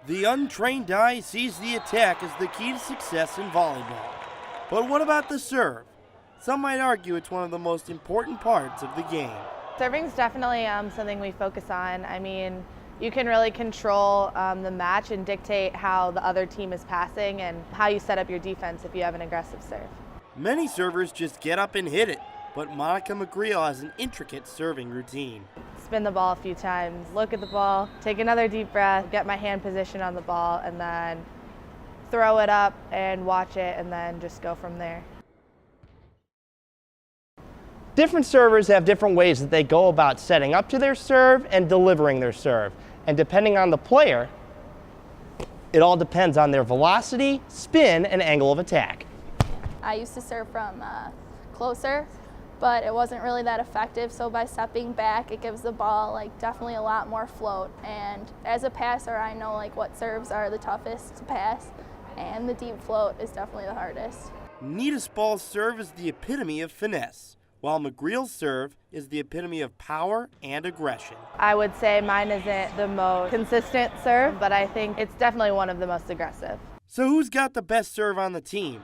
The untrained eye sees the attack as the key to success in volleyball. But what about the serve? Some might argue it's one of the most important parts of the game. Serving's definitely something we focus on. I mean, you can really control the match and dictate how the other team is passing and how you set up your defense if you have an aggressive serve. Many servers just get up and hit it, but Monica McGreal has an intricate serving routine. Spin the ball a few times, look at the ball, take another deep breath, get my hand position on the ball, and then throw it up and watch it, and then just go from there. Different servers have different ways that they go about setting up to their serve and delivering their serve. And depending on the player, it all depends on their velocity, spin, and angle of attack. I used to serve from closer, but it wasn't really that effective. So by stepping back, it gives the ball definitely a lot more float. And as a passer, I know what serves are the toughest to pass, and the deep float is definitely the hardest. Nita's ball's serve is the epitome of finesse, while McGreal's serve is the epitome of power and aggression. I would say mine isn't the most consistent serve, but I think it's definitely one of the most aggressive. So who's got the best serve on the team?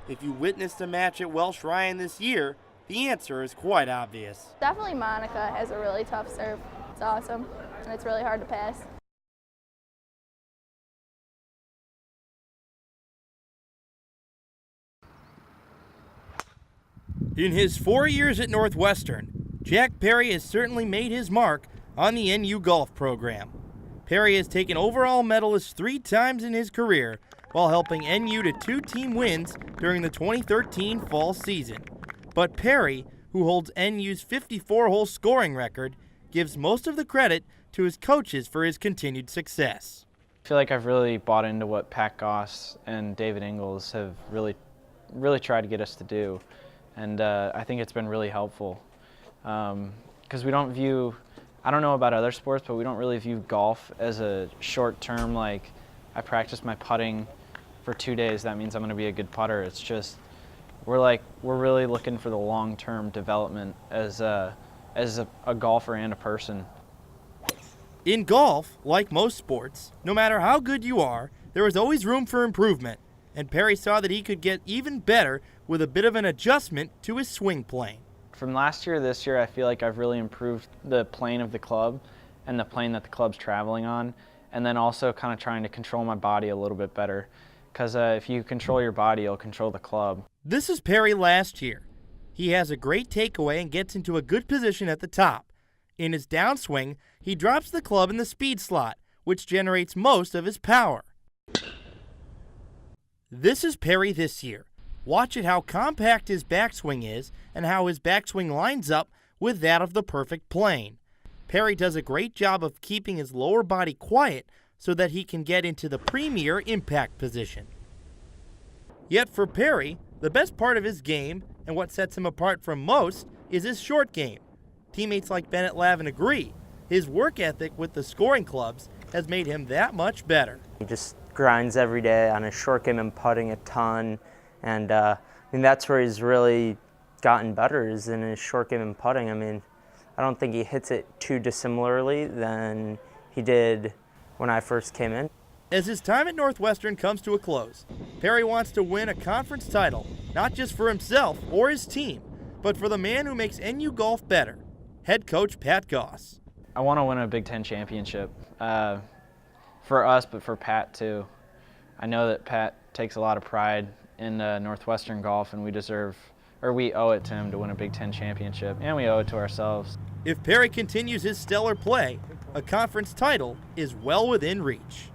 If you witnessed a match at Welsh Ryan this year, the answer is quite obvious. Definitely Monica has a really tough serve. It's awesome, and it's really hard to pass. In his 4 years at Northwestern, Jack Perry has certainly made his mark on the NU golf program. Perry has taken overall medalists 3 times in his career while helping NU to 2 team wins during the 2013 fall season. But Perry, who holds NU's 54-hole scoring record, gives most of the credit to his coaches for his continued success. I feel like I've really bought into what Pat Goss and David Ingles have really tried to get us to do. And I think it's been really helpful because we don't view, I don't know about other sports, but we don't really view golf as a short term, I practice my putting for 2 days, that means I'm going to be a good putter. It's just, we're really looking for the long-term development as a golfer and a person. In golf, like most sports, no matter how good you are, there is always room for improvement. And Perry saw that he could get even better with a bit of an adjustment to his swing plane. From last year to this year, I feel like I've really improved the plane of the club and the plane that the club's traveling on, and then also kind of trying to control my body a little bit better. Because if you control your body, you'll control the club. This is Perry last year. He has a great takeaway and gets into a good position at the top. In his downswing, he drops the club in the speed slot, which generates most of his power. This is Perry this year. Watch it how compact his backswing is and how his backswing lines up with that of the perfect plane. Perry does a great job of keeping his lower body quiet so that he can get into the premier impact position. Yet for Perry, the best part of his game and what sets him apart from most is his short game. Teammates like Bennett Lavin agree. His work ethic with the scoring clubs has made him that much better. He just grinds every day on his short game and putting a ton, and I mean that's where he's really gotten better, is in his short game and putting. I mean, I don't think he hits it too dissimilarly than he did when I first came in. As his time at Northwestern comes to a close, Perry wants to win a conference title, not just for himself or his team, but for the man who makes NU golf better, head coach Pat Goss. I want to win a Big Ten championship for us, but for Pat too. I know that Pat takes a lot of pride in Northwestern golf, and we owe it to him to win a Big Ten championship, and we owe it to ourselves. If Perry continues his stellar play, a conference title is well within reach.